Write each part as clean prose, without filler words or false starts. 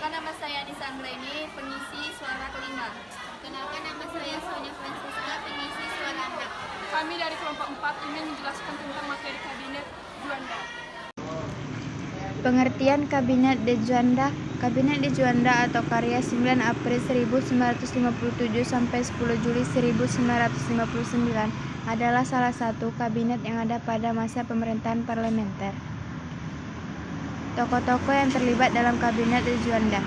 Perkenalkan, nama saya Anissa Anggraini, pengisi suara kelima. Perkenalkan, nama saya Sonia Francisca, pengisi suara 6. Kami dari kelompok 4 ingin menjelaskan tentang materi Kabinet Juanda. Pengertian Kabinet de Juanda. Kabinet de Juanda atau karya 9 April 1957 sampai 10 Juli 1959 adalah salah satu kabinet yang ada pada masa pemerintahan parlementer. Tokoh-tokoh yang terlibat dalam Kabinet de Juanda: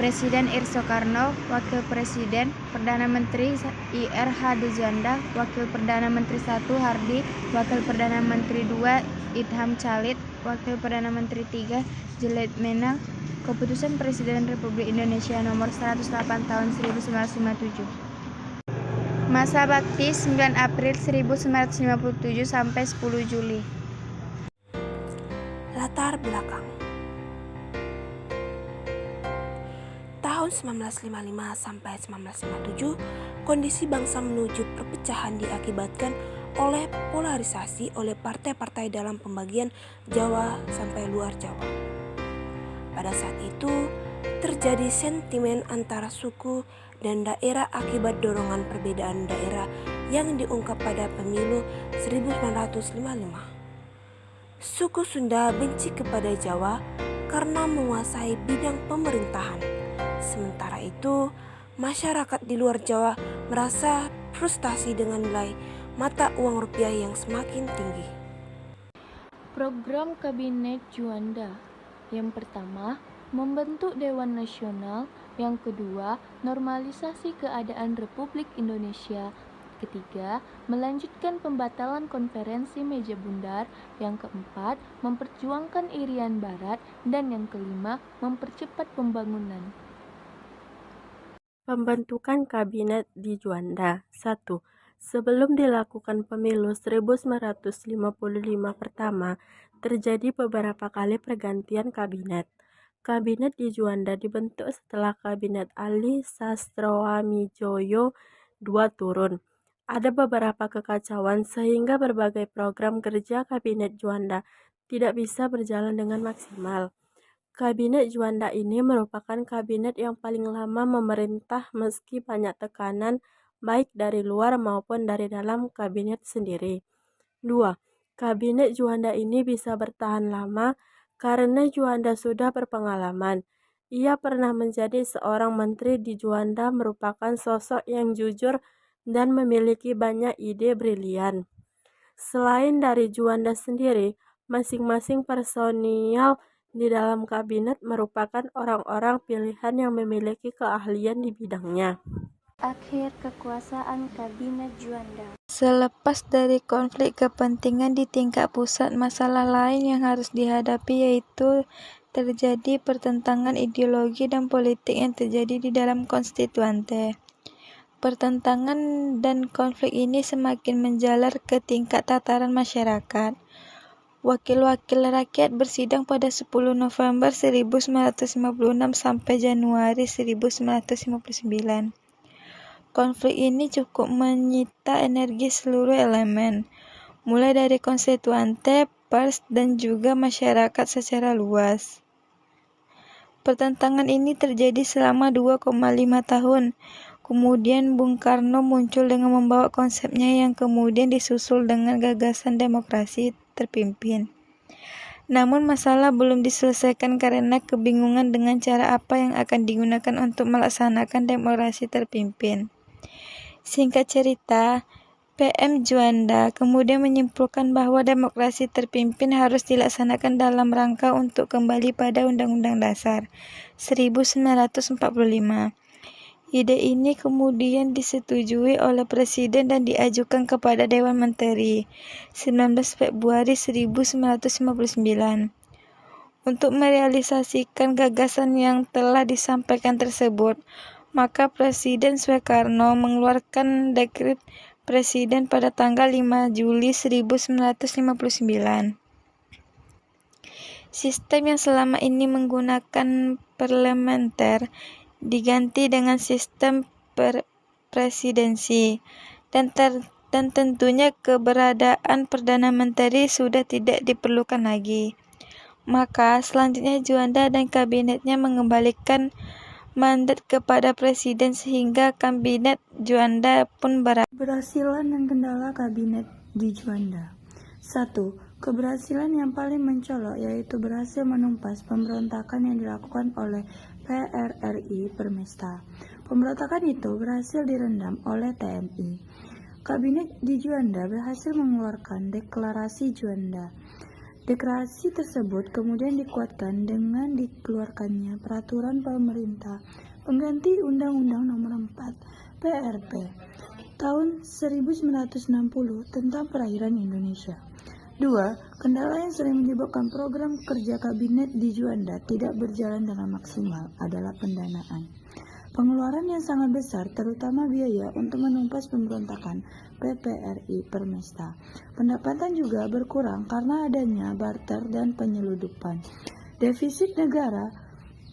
Presiden Ir Soekarno, Wakil Presiden, Perdana Menteri Ir.H. de Juanda, Wakil Perdana Menteri 1 Hardi, Wakil Perdana Menteri 2 Idham Chalid, Wakil Perdana Menteri 3 Jelid Menang. Keputusan Presiden Republik Indonesia Nomor 108 Tahun 1957. Masa bakti 9 April 1957 sampai 10 Juli. Latar belakang. Tahun 1955 sampai 1957, kondisi bangsa menuju perpecahan diakibatkan oleh polarisasi oleh partai-partai dalam pembagian Jawa sampai luar Jawa. Pada saat itu, terjadi sentimen antara suku dan daerah akibat dorongan perbedaan daerah yang diungkap pada pemilu 1955. Suku Sunda benci kepada Jawa karena menguasai bidang pemerintahan. Sementara itu, masyarakat di luar Jawa merasa frustasi dengan nilai mata uang rupiah yang semakin tinggi. Program Kabinet Juanda. Yang pertama, membentuk Dewan Nasional. Yang kedua, normalisasi keadaan Republik Indonesia. Ketiga, melanjutkan pembatalan konferensi meja bundar. Yang keempat, memperjuangkan Irian Barat. Dan yang kelima, mempercepat pembangunan. Pembentukan Kabinet di Juanda. 1. Sebelum dilakukan pemilu 1955 pertama, terjadi beberapa kali pergantian kabinet. Kabinet di Juanda dibentuk setelah Kabinet Ali Sastroamidjojo II turun. Ada beberapa kekacauan sehingga berbagai program kerja Kabinet Juanda tidak bisa berjalan dengan maksimal. Kabinet Juanda ini merupakan kabinet yang paling lama memerintah meski banyak tekanan baik dari luar maupun dari dalam kabinet sendiri. 2. Kabinet Juanda ini bisa bertahan lama karena Juanda sudah berpengalaman. Ia pernah menjadi seorang menteri di Juanda, merupakan sosok yang jujur dan memiliki banyak ide brilian. Selain dari Juanda sendiri, masing-masing personil di dalam kabinet merupakan orang-orang pilihan yang memiliki keahlian di bidangnya. Akhir kekuasaan Kabinet Juanda. Selepas dari konflik kepentingan di tingkat pusat, masalah lain yang harus dihadapi yaitu terjadi pertentangan ideologi dan politik yang terjadi di dalam konstituante. Pertentangan dan konflik ini semakin menjalar ke tingkat tataran masyarakat. Wakil-wakil rakyat bersidang pada 10 November 1956 sampai Januari 1959. Konflik ini cukup menyita energi seluruh elemen, mulai dari konstituante, pers, dan juga masyarakat secara luas. Pertentangan ini terjadi selama 2,5 tahun. Kemudian Bung Karno muncul dengan membawa konsepnya yang kemudian disusul dengan gagasan demokrasi terpimpin. Namun masalah belum diselesaikan karena kebingungan dengan cara apa yang akan digunakan untuk melaksanakan demokrasi terpimpin. Singkat cerita, PM Juanda kemudian menyimpulkan bahwa demokrasi terpimpin harus dilaksanakan dalam rangka untuk kembali pada Undang-Undang Dasar 1945. Ide ini kemudian disetujui oleh Presiden dan diajukan kepada Dewan Menteri 19 Februari 1959. Untuk merealisasikan gagasan yang telah disampaikan tersebut, maka Presiden Soekarno mengeluarkan dekret Presiden pada tanggal 5 Juli 1959. Sistem yang selama ini menggunakan parlementer diganti dengan sistem presidensi, dan tentunya keberadaan Perdana Menteri sudah tidak diperlukan lagi. Maka selanjutnya Juanda dan kabinetnya mengembalikan mandat kepada presiden sehingga kabinet Juanda pun berakhir. Keberhasilan dan kendala kabinet di Juanda. 1. Keberhasilan yang paling mencolok yaitu berhasil menumpas pemberontakan yang dilakukan oleh PRRI Permesta. Pemberontakan itu berhasil direndam oleh TNI. Kabinet di Juanda berhasil mengeluarkan deklarasi Juanda. Deklarasi tersebut kemudian dikuatkan dengan dikeluarkannya peraturan pemerintah pengganti Undang-Undang Nomor 4 PRP tahun 1960 tentang perairan Indonesia. 2. Kendala yang sering menyebabkan program kerja kabinet di Juanda tidak berjalan dengan maksimal adalah pendanaan. Pengeluaran yang sangat besar, terutama biaya untuk menumpas pemberontakan PPRI Permesta. Pendapatan juga berkurang karena adanya barter dan penyeludupan. Defisit negara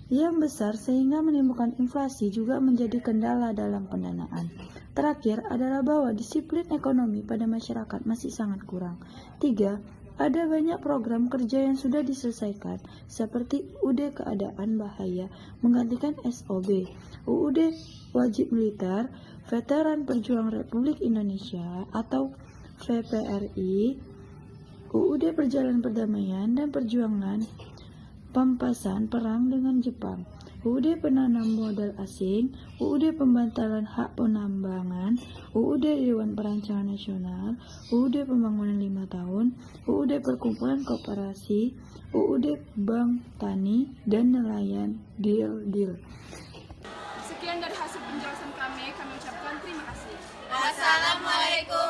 yang besar sehingga menimbulkan inflasi juga menjadi kendala dalam pendanaan. Terakhir adalah bahwa disiplin ekonomi pada masyarakat masih sangat kurang. 3. Ada banyak program kerja yang sudah diselesaikan, seperti UUD Keadaan Bahaya menggantikan SOB, UUD Wajib Militer, Veteran Perjuangan Republik Indonesia atau VPRI, UUD Perjalanan Perdamaian dan Perjuangan Pampasan Perang dengan Jepang, UUD Penanam Modal Asing, UUD Pembantalan Hak Penambangan, UUD Dewan Perancangan Nasional, UUD Pembangunan 5 tahun, UUD Perkumpulan Koperasi, UUD Bank Tani dan Nelayan, Deal. Sekian dari hasil penjelasan kami ucapkan terima kasih. Wassalamualaikum